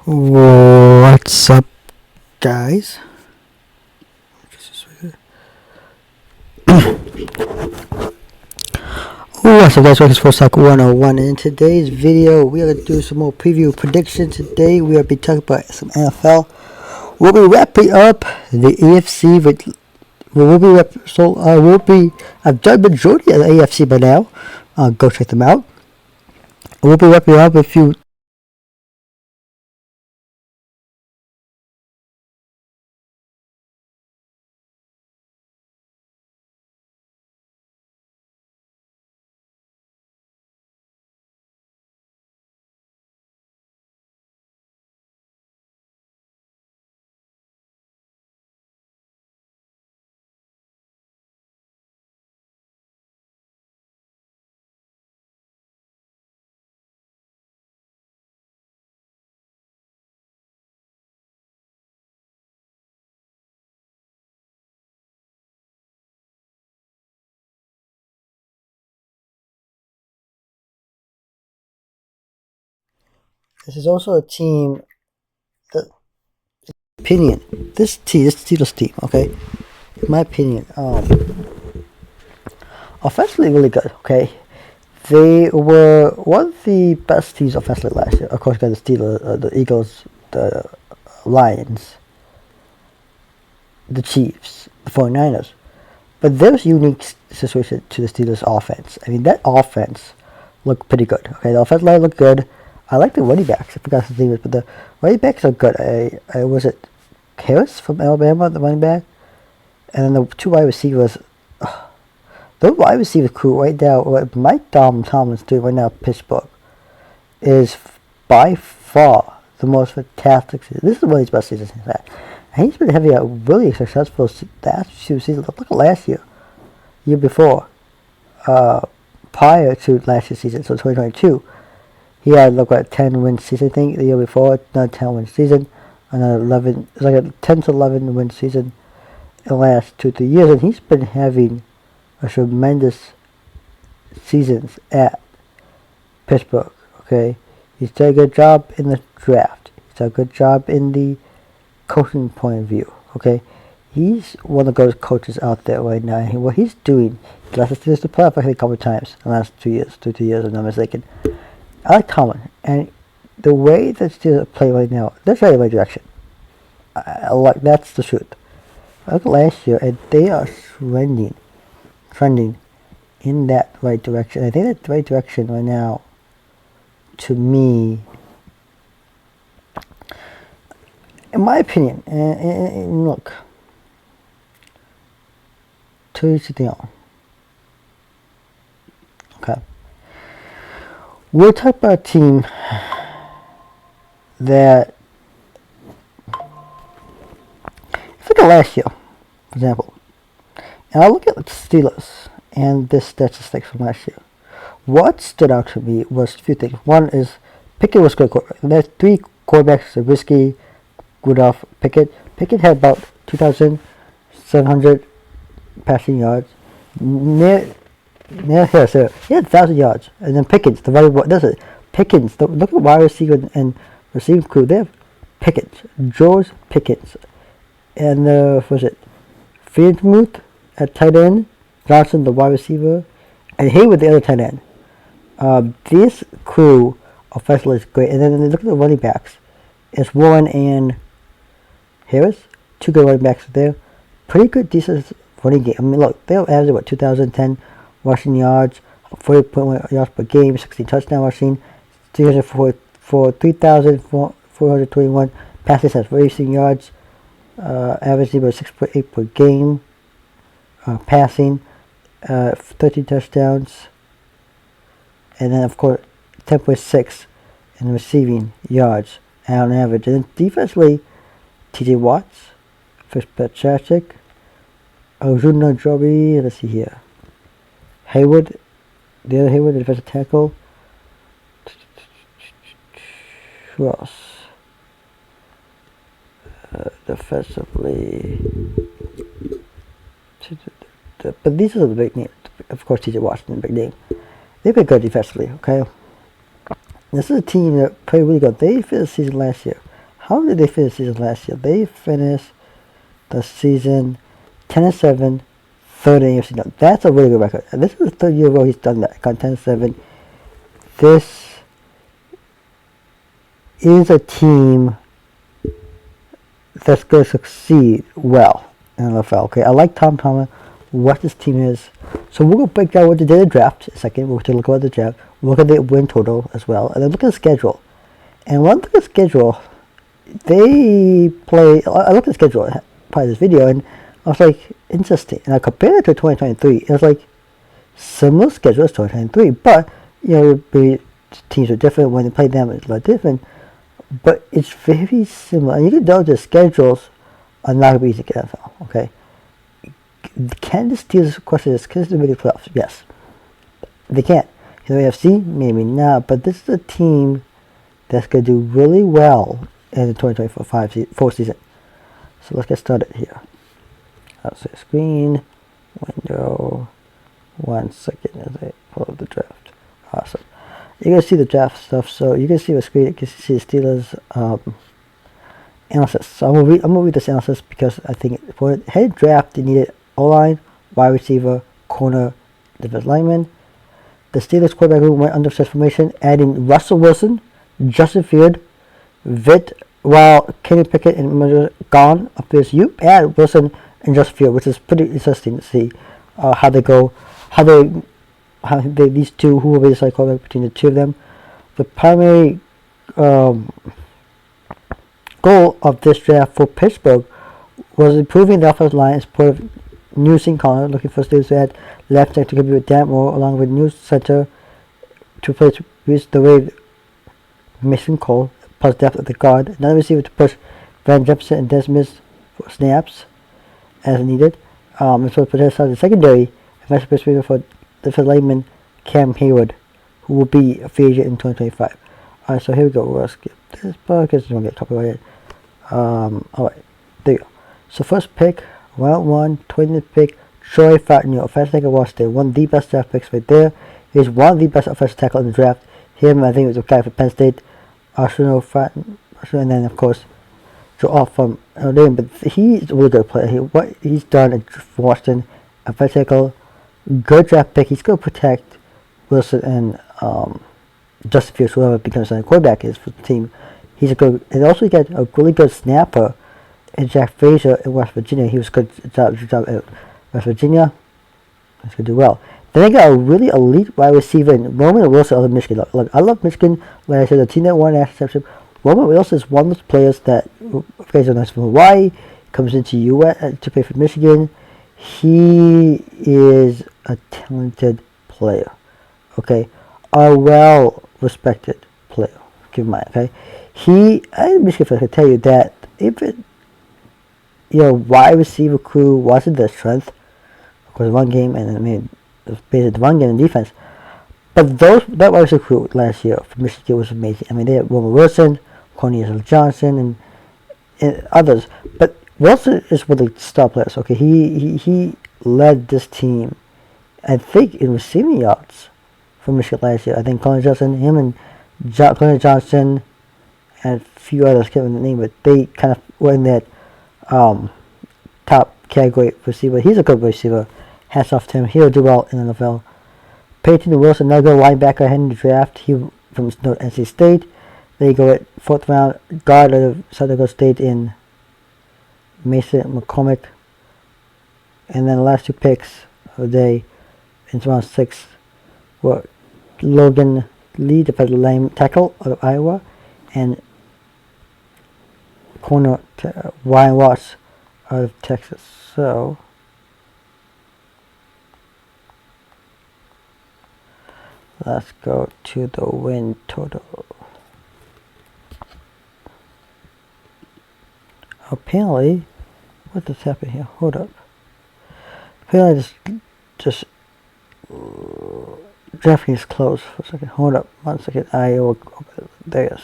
What's up, guys? What's up, guys? Welcome to Stock 101. In today's video, we are going to do some more preview predictions. Today, we will be talking about some NFL. We'll be wrapping up the AFC with. I've done the majority of the AFC by now. Go check them out. We'll be wrapping up with a few. This is also a team. Opinion. This Steelers team, okay. In my opinion, offensively really good. Okay, they were one of the best teams offensively last year. Of course, got the Steelers, the Eagles, the Lions, the Chiefs, the 49ers. But there's a unique situation to the Steelers offense. I mean, that offense looked pretty good. Okay, the offensive line looked good. I like the running backs. I forgot the name, but the running backs are good. I was it Harris from Alabama, the running back, and then the two wide receivers. The wide receiver crew right now, what Mike Tomlin's doing right now, Pittsburgh, is by far the most fantastic season. This is one of his best seasons he's had. And he's been having a really successful last few seasons. Look at last year before, prior to last year's season, so 2022. He had a 10-win season, I think, the year before, another 10-win season, another 11, it's like a 10 to 11 win season in the last 2-3 years, and he's been having a tremendous seasons at Pittsburgh. Okay, he's done a good job in the draft. He's done a good job in the coaching point of view. Okay, he's one of those coaches out there right now. And what he's doing, he left the Steelers to playoff a couple of times in the last 2 years, 2 years, if I'm not mistaken. I like Tomlin, and the way that Steelers play right now, they're trying the right direction. I like, that's the truth. I look at last year, and they are trending in that right direction. I think that the right direction right now, to me, in my opinion, and look, to each their own. Okay. We're talking about a team that, look at last year, for example, and I look at the Steelers and this statistics from last year. What stood out to me was a few things. One is Pickett was good quarterback. There's 3 quarterbacks: Trubisky, Rudolph, Pickett. Pickett had about 2,700 passing yards. He had 1,000 yards. And then Pickens, the running back, does it. Pickens, look at wide receiver and receiving crew. They have Pickens, George Pickens, and was it Friedmuth at tight end, Johnson the wide receiver, and Hayward the other tight end. This crew offensively is great. And then look at the running backs. It's Warren and Harris, 2 good running backs there. Pretty good, decent running game. I mean, look, they'll average 2010 rushing yards, 40.1 yards per game, 16 touchdown rushing, 3,421 passes for racing yards, averaging about 6.8 per game, passing, 13 touchdowns, and then of course 10.6 in receiving yards on average. And then defensively, T.J. Watts, Fitzpatrick, Ojuna Joby, let's see here. Hayward, the other Hayward, the defensive tackle. Who else? Defensively. But these are the big names. Of course, T.J. Washington, big name. They've been good defensively, okay? This is a team that played really good. They finished the season last year How did they finish the season last year? They finished the season 10-7, third in AFC. Now, that's a really good record. And this is the third year in a row he's done that. Gone 10-7. This is a team that's going to succeed well in the NFL. Okay, I like Tom Tomlin, what this team is. So we're going to break down what they did in the draft in a second. We're going to look at the draft, look at the win total as well, and then look at the schedule. And one look at the schedule, they play. I looked at the schedule part of this video, and I was like, interesting. And I compared it to 2023. It was like similar schedule as 2023, but the teams are different. When they play them, it's a lot different. But it's very similar. And you can tell the schedules are not going to be easy to get NFL. Okay. Can the Steelers, of course, can they make the playoffs? Yes. They can. In the AFC, maybe not. But this is a team that's going to do really well in the 2024 season. So let's get started here. I'll say screen, window, 1 second as I pull up the draft. Awesome. You're going to see the draft stuff, so you can see the screen, you can see the Steelers analysis. So I'm going to read this analysis because I think for the head draft, they needed O-line, wide receiver, corner, defensive lineman. The Steelers quarterback room went under set formation, adding Russell Wilson, Justin Field, Vitt, while Kenny Pickett and Miller gone up this. You add Wilson and Justin Field, which is pretty interesting to see how they go, how these two, who will be the side quarterback between the two of them. The primary goal of this draft for Pittsburgh was improving the offensive line in support of new St. Connor, looking for Steelers to add left center to compete with Dan Moore, along with new center to replace the way Mason Cole, plus depth at the guard. Another receiver to push Van Jefferson and Des Smith for snaps as needed. As well as the secondary, and vice receiver for defensive lineman Cam Hayward, who will be a free agent in 2025. Alright, so here we go. We'll skip this part because it's going to get copyrighted. Alright, there you go. So first pick, round 1, 20th pick, Troy Fautanu, offensive tackle Washington. One of the best draft picks right there. He's one of the best offensive tackle in the draft. Him, I think, was a guy for Penn State. Arsenal Fautanu, and then of course Joe Off from Notre Dame. But he's a really good player. What he's done for Washington, offensive tackle, good draft pick. He's going to protect Wilson and Justin Fields, whoever becomes the quarterback is for the team. He's a good, and also he got a really good snapper in Jack Frazier in West Virginia. He was good job at West Virginia. He's going to do well. Then they got a really elite wide receiver in Roman Wilson out of Michigan. Look, I love Michigan. Like I said, the team that won national championship. Roman Wilson is one of those players that, if you guys don't know, from Hawaii, comes into U.S. to play for Michigan. He is a talented player. Okay, a well-respected player. Keep in mind, okay. Michigan fans can tell you that if it, wide receiver crew wasn't their strength, of course, one game, and basically the one game in defense. But that wide receiver crew last year for Michigan was amazing. I mean, they had Roman Wilson, Cornelius Johnson, and others. But Wilson is one of the star players. Okay, he led this team, I think, in receiving yards for Michigan last year. I think Cornelius Johnson, him and Cornelius Johnson, and a few others, I can't remember the name, but they kind of were in that top category receiver. He's a good receiver. Hats off to him. He'll do well in the NFL. Peyton Wilson, another good linebacker ahead in the draft. He from NC State. There you go at 4th round. Guard out of South Dakota State in Mason McCormick. And then the last 2 picks of the day in round 6 were Logan Lee, defensive line tackle out of Iowa, and corner Ryan Watts out of Texas. So let's go to the win total. Apparently, what just happened here? Hold up. Apparently, just DraftKings is closed for a second. Hold up, 1 second. There it is.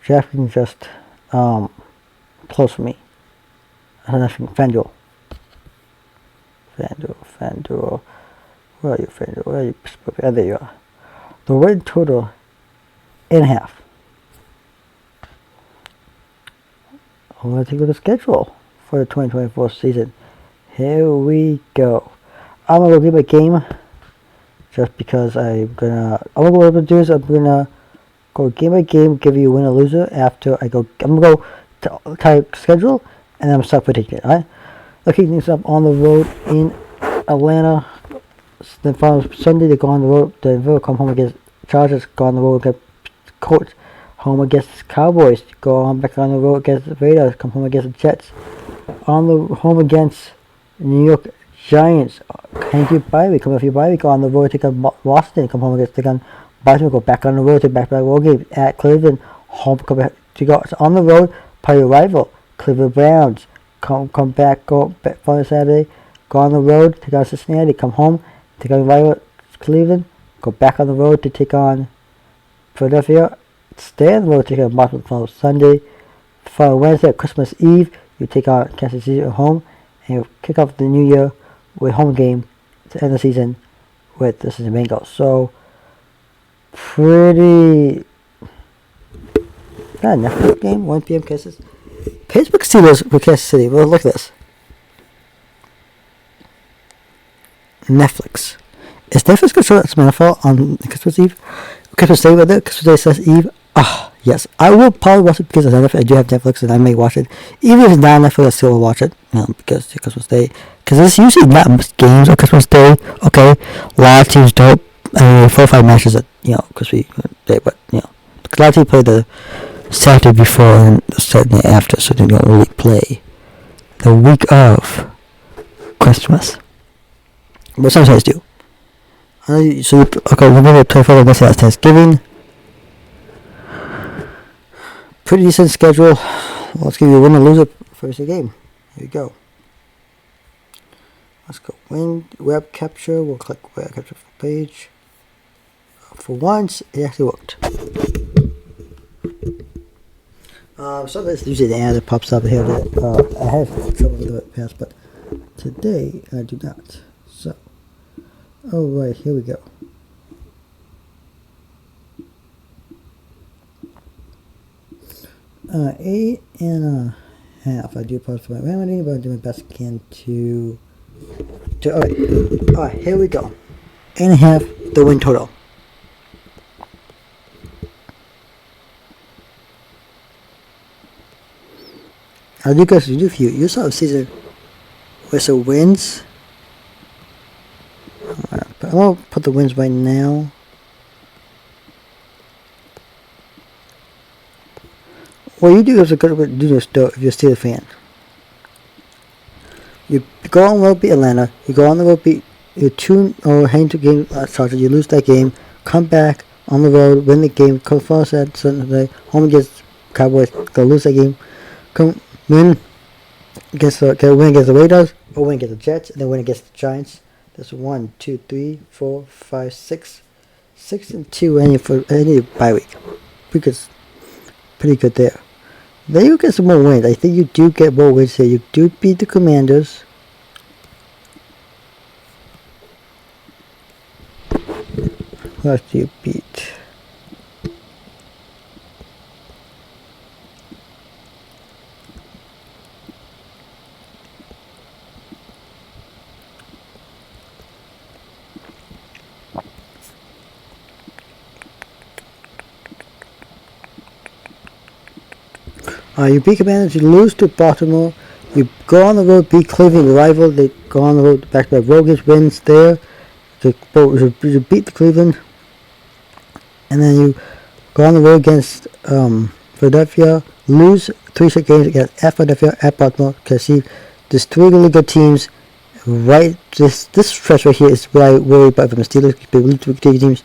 DraftKings just closed for me. I don't know if you can FanDuel. Where are you, FanDuel? Where are you? Oh, there you are. The win total in half. I'm going to take a look at the schedule for the 2024 season. Here we go. I'm going to give a game just because I'm going to do is I'm going to go game by game, give you a winner or loser after I'm going to go to type schedule, and then I'm stuck for taking it, alright? Looking things up on the road in Atlanta. Then from Sunday, they go on the road. Denver come home against Chargers, go on the road against Colts. Home against Cowboys, go on back on the road against the Raiders, come home against the Jets. On the home against New York Giants, can't do bye week, come off your bye week, go on the road, take on Washington, come home against the Baltimore, go back on the road, take back-to-back road game at Cleveland, home, come back to go on the road, play your rival, Cleveland Browns, come back, go back on Saturday, go on the road, take on Cincinnati, come home, take on rival Cleveland, go back on the road to take on Philadelphia. Stay on the road, take on Boston on Sunday. For Wednesday, Christmas Eve, you take on Kansas City at home, and you kick off the new year with home game to end the season with the Cincinnati Bengals. So, pretty Netflix game, 1 p.m. Kansas. Pittsburgh Steelers with Kansas City. Well, look at this. Netflix. Is Netflix going to show some NFL on Christmas Eve? Christmas Day, whether Christmas Day says Eve. Yes. I will probably watch it because I do have Netflix and I may watch it. Even if it's not Netflix, I still will watch it. Because it's Christmas Day. Because it's usually not games on Christmas Day. Okay. A lot of teams don't. 4 or 5 matches at, Christmas Day. But, a lot of teams play the Saturday before and the Saturday after. So they don't really play the week of Christmas. But sometimes do. Remember 24th, that's Thanksgiving. Pretty decent schedule. Let's give you a winner loser first game. Here we go. Let's go web capture. We'll click web capture page. For once, it actually worked. Sometimes usually the ad that pops up here that I have trouble with it past, but today I do not. So, alright, here we go. 8.5. I do pause for my remedy, but I do my best I can to alright, here we go. 8.5, the win total. I'll do guys review for you. You saw the season with some wins. I'm gonna put the wins right now. What you do is a good way to do this though if you're still a fan. You go on the road, beat Atlanta. You go on the road, beat you tune or hang to game Chargers. You lose that game. Come back on the road, win the game. Come for us at Sunday. Home against Cowboys. Go lose that game. Come win against the Raiders, or win against the Jets, and then win against the Giants. That's 1, 2, 3, 4, 5, 6, 6 and 2. Any bye week, because pretty good there. Then you get some more wins. I think you do get more wins here. You do beat the Commanders. Who else do you beat? You beat Commanders, you lose to Baltimore, you go on the road, beat Cleveland, your rival, they go on the road, back-to-back road games, wins there, you beat the Cleveland, and then you go on the road against Philadelphia, lose 3 straight games against at Philadelphia, at Baltimore, because see, there's 3 really good teams, right, this stretch right here is where I worry about from the Steelers, they lose 2 teams,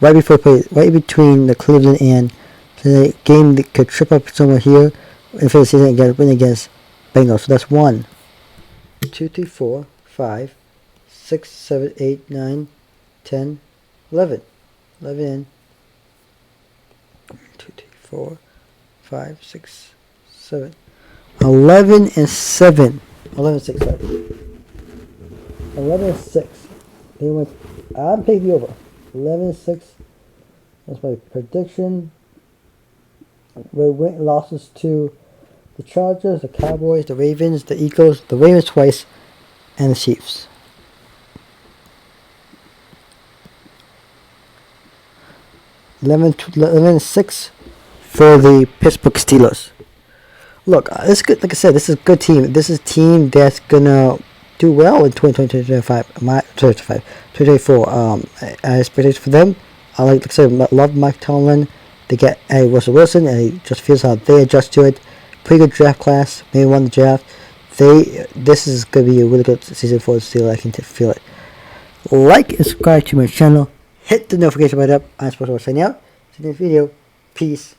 right before play, right between the Cleveland and the game that could trip up somewhere here and for the season again, win against Bengals. So that's 1, 2, 3, 4, 5, 6, 7, 8, 9, 10, 11. 11. 2, 3, 4, 5, 6, 7. 11 and 7. 11 and 6, sorry. 11 and 6. I'm taking the over. 11 and 6. That's my prediction. We went losses to the Chargers, the Cowboys, the Ravens, the Eagles, the Ravens twice, and the Chiefs. $11-6 for the Pittsburgh Steelers. Look, this is good. Like I said, this is a good team. This is a team that's gonna do well in 2024. Expectations for them. Like I said, love Mike Tomlin. They get Russell Wilson, and he just feels how they adjust to it. Pretty good draft class. Maybe won the draft. This is gonna be a really good season for the Steelers. I can feel it. Like and subscribe to my channel. Hit the notification button up. I'm supposed to sign out. See you in the next video. Peace.